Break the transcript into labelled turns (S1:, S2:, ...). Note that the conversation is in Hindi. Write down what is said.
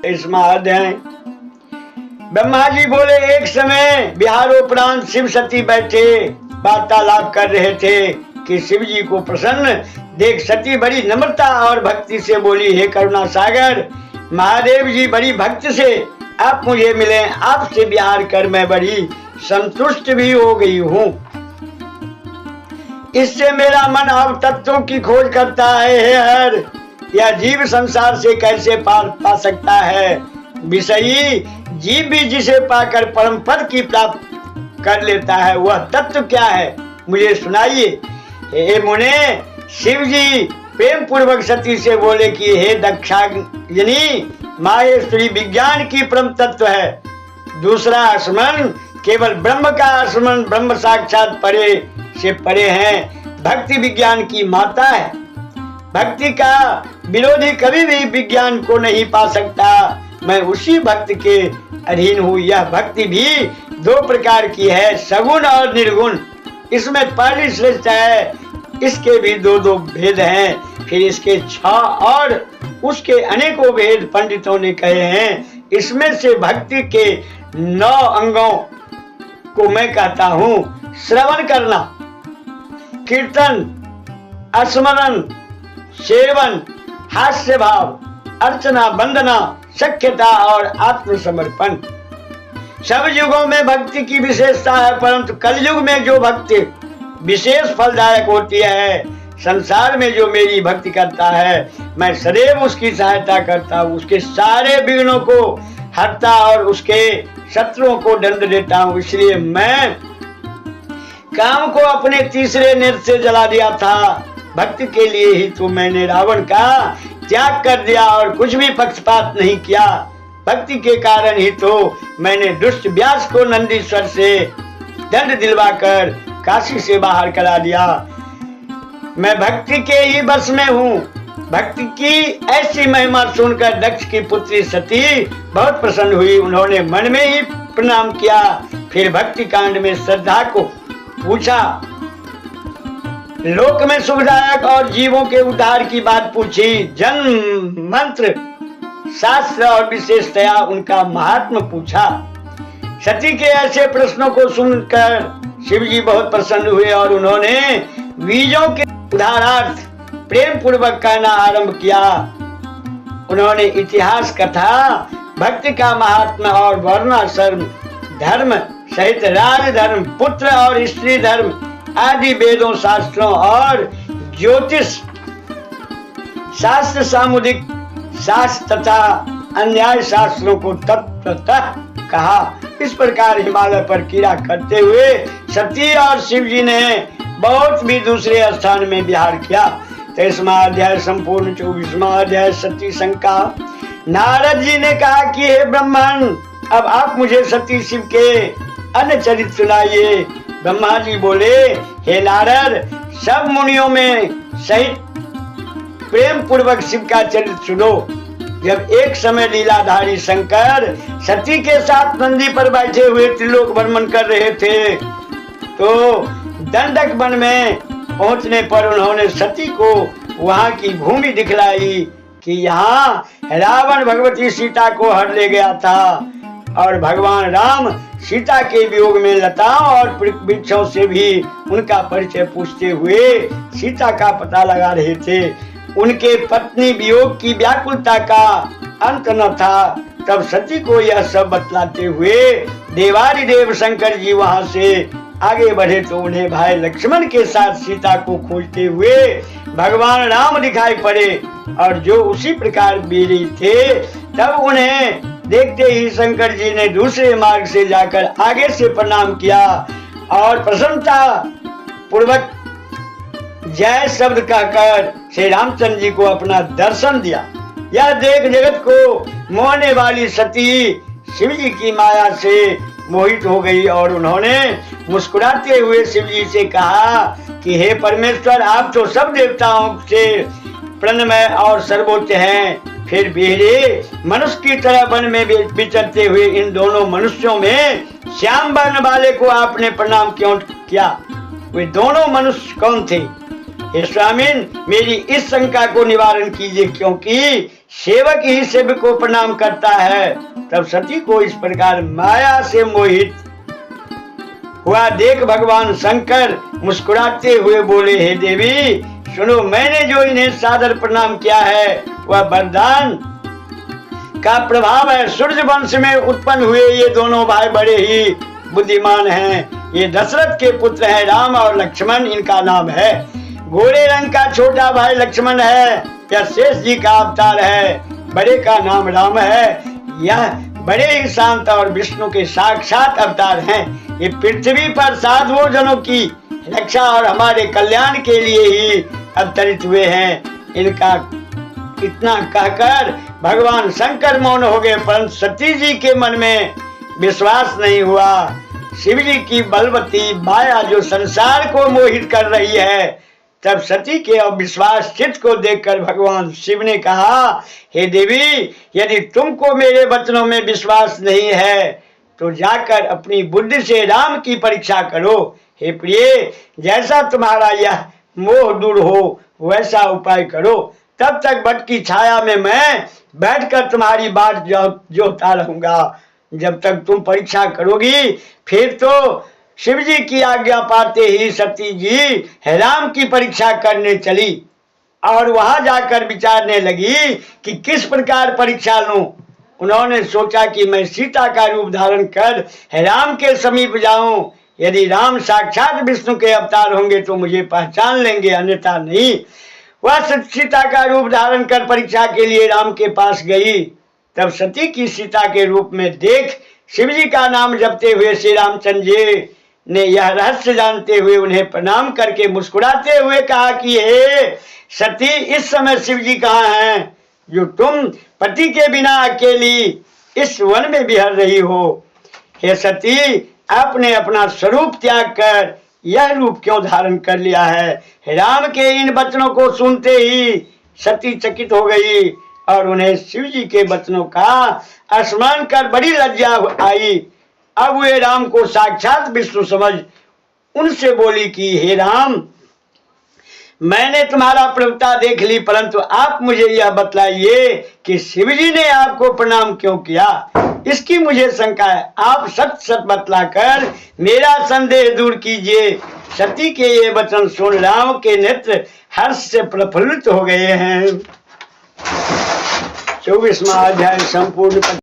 S1: इसमें अध्याय। ब्रह्मा जी बोले, एक समय विहारोपरांत शिव सती बैठे वार्तालाप कर रहे थे कि शिव जी को प्रसन्न देख सती बड़ी नम्रता और भक्ति से बोली, हे करुणा सागर महादेव जी, बड़ी भक्ति से आप मुझे मिले, आपसे विहार कर मैं बड़ी संतुष्ट भी हो गई हूँ। इससे मेरा मन अब तत्वों की खोज करता है। हे हर, यह जीव संसार से कैसे पार पा सकता है? विषयी जीव भी जिसे पाकर परम पद की प्राप्त कर लेता है, वह तत्व क्या है? मुझे सुनाइए। हे मुने, शिव जी प्रेम पूर्वक सती से बोले कि हे दक्षाग्नि, माहेश्वरी विज्ञान की परम तत्व है। दूसरा स्मरण केवल ब्रह्म का स्मरण, ब्रह्म साक्षात परे से परे है, भक्ति विज्ञान की माता है। भक्ति का विरोधी कभी भी विज्ञान को नहीं पा सकता। मैं उसी भक्त के अधीन हूँ। यह भक्ति भी दो प्रकार की है, सगुण और निर्गुण। इसमें पहली श्रेष्ठ है, इसके भी दो दो भेद हैं। फिर इसके 6 और उसके अनेकों भेद पंडितों ने कहे हैं। इसमें से भक्ति के 9 अंगों को मैं कहता हूँ: श्रवण करना, कीर्तन, स्मरण, सेवन, हास्य भाव, अर्चना, वंदना, सख्यता और आत्मसमर्पण। सब युगों में भक्ति की विशेषता है, परंतु कलयुग में जो भक्ति विशेष फलदायक होती है, संसार में जो मेरी भक्ति करता है, मैं सदैव उसकी सहायता करता हूँ, उसके सारे विघ्नों को हरता और उसके शत्रुओं को दंड देता हूँ। इसलिए मैं काम को अपने तीसरे नेत्र से जला दिया था। भक्ति के लिए ही तो मैंने रावण का त्याग कर दिया और कुछ भी पक्षपात नहीं किया। भक्ति के कारण ही तो मैंने दुष्ट व्यास को नंदीश्वर से दंड दिलवाकर काशी से बाहर करा दिया। मैं भक्ति के ही बस में हूँ। भक्ति की ऐसी महिमा सुनकर दक्ष की पुत्री सती बहुत प्रसन्न हुई। उन्होंने मन में ही प्रणाम किया। फिर भक्ति कांड में श्रद्धा को पूछा, लोक में सुखदायक और जीवों के उद्धार की बात पूछी। जन्म, मंत्र, शास्त्र और विशेषतया उनका महात्म पूछा। सती के ऐसे प्रश्नों को सुनकर शिव जी बहुत प्रसन्न हुए और उन्होंने बीजों के उद्धारार्थ प्रेम पूर्वक कहना आरंभ किया। उन्होंने इतिहास कथा, भक्ति का महात्मा और वर्णाश्रम धर्म सहित राज धर्म, पुत्र और स्त्री धर्म आदि वेदों, शास्त्रों और ज्योतिष शास्त्र, सामुदिक शास्त्र तथा अन्याय शास्त्रों को तत्वतः कहा। इस प्रकार हिमालय पर क्रीड़ा करते हुए सती और शिव जी ने बहुत भी दूसरे स्थान में विहार किया। 23वां अध्याय संपूर्ण। 24वां अध्याय सती शंका। नारद जी ने कहा कि हे ब्रह्मन, अब आप मुझे सती शिव के अन्य चरित्र सुनाइए। ब्रह्मा जी बोले, हे नारद, सब मुनियों में सहित प्रेम पूर्वक शिव का चरित्र सुनो। जब एक समय लीलाधारी शंकर सती के साथ नंदी पर बैठे हुए त्रिलोक भ्रमण कर रहे थे, तो दंडक वन में पहुंचने पर उन्होंने सती को वहां की भूमि दिखलाई कि यहाँ रावण भगवती सीता को हर ले गया था और भगवान राम सीता के वियोग में लताओं और वृक्षों से भी उनका परिचय पूछते हुए सीता का पता लगा रहे थे। उनके पत्नी वियोग की व्याकुलता का अंत न था। तब सती को यह सब बतलाते हुए देवादिदेव शंकर जी वहां से आगे बढ़े तो उन्हें भाई लक्ष्मण के साथ सीता को खोजते हुए भगवान राम दिखाई पड़े और जो उसी प्रकार बीरी थे। तब उन्हें देखते ही शंकर जी ने दूसरे मार्ग से जाकर आगे से प्रणाम किया और प्रसन्नता पूर्वक जय शब्द कहकर श्री रामचंद्र जी को अपना दर्शन दिया। यह देख जगत को मोहने वाली सती शिव जी की माया से मोहित हो गई और उन्होंने मुस्कुराते हुए शिव जी से कहा कि हे परमेश्वर, आप तो सब देवताओं से प्रणमय और सर्वोच्च हैं। फिर बेहरे मनुष्य की तरह वन में विचरते हुए इन दोनों मनुष्यों में श्याम वर्ण वाले को आपने प्रणाम क्यों किया? वे दोनों मनुष्य कौन थे? हे स्वामिन, मेरी इस शंका को निवारण कीजिए, क्योंकि सेवक ही सेवक को प्रणाम करता है। तब सती को इस प्रकार माया से मोहित हुआ देख भगवान शंकर मुस्कुराते हुए बोले, हे देवी सुनो, मैंने जो इन्हें सादर प्रणाम किया है वह वरदान का प्रभाव है। सूर्य वंश में उत्पन्न हुए ये दोनों भाई बड़े ही बुद्धिमान हैं। ये दशरथ के पुत्र हैं, राम और लक्ष्मण इनका नाम है। गोरे रंग का छोटा भाई लक्ष्मण है, यह शेष जी का अवतार है। बड़े का नाम राम है, यह बड़े ही शांत और विष्णु के साक्षात अवतार हैं। ये पृथ्वी पर साधुओं जनों की रक्षा और हमारे कल्याण के लिए ही अवतरित हुए हैं। इनका इतना कहकर भगवान शंकर मौन हो गए, परंतु सती जी के मन में विश्वास नहीं हुआ। शिव जी की बलवती माया जो संसार को मोहित कर रही है, तब सती के अविश्वास चित्त को देखकर भगवान शिव ने कहा, हे देवी यदि तुमको मेरे वचनों में विश्वास नहीं है तो जाकर अपनी बुद्धि से राम की परीक्षा करो। हे प्रिय, जैसा तुम्हारा यह मोह दूर हो वैसा उपाय करो। तब तक वट की छाया में मैं बैठकर तुम्हारी बात जोता रहूंगा। जब तक तुम परीक्षा करोगी, फिर तो शिव जी की आज्ञा पाते ही सती जी राम की परीक्षा करने चली और वहां जाकर विचारने लगी कि किस प्रकार परीक्षा लूं। उन्होंने सोचा कि मैं सीता का रूप धारण कर राम के समीप जाऊं। यदि राम साक्षात विष्णु के अवतार होंगे तो मुझे पहचान लेंगे, अन्यथा नहीं। वह सीता का रूप धारण कर परीक्षा के लिए राम के पास गई। तब सती की सीता के रूप में देख शिव जी का नाम जपते हुए श्री रामचंद्र जी ने यह रहस्य जानते हुए उन्हें प्रणाम करके मुस्कुराते हुए कहा कि हे सती, इस समय शिव जी कहाँ हैं जो तुम पति के बिना अकेली इस वन में विहर रही हो। हे सती, आपने अपना स्वरूप त्याग कर यह रूप क्यों धारण कर लिया है। राम के इन वचनों को सुनते ही सती चकित हो गई और उन्हें शिव जी के वचनों का स्मरण कर बड़ी लज्जा आई। अब वे राम को साक्षात विष्णु समझ उनसे बोली कि हे राम, मैंने तुम्हारा प्रभुता देख ली, परंतु आप मुझे यह बतलाइए कि शिव जी ने आपको प्रणाम क्यों किया। इसकी मुझे शंका है। आप सच सच बतलाकर मेरा संदेह दूर कीजिए। सती के ये वचन सुन राम के नेत्र हर्ष से प्रफुल्लित हो गए हैं। 24वां अध्याय संपूर्ण।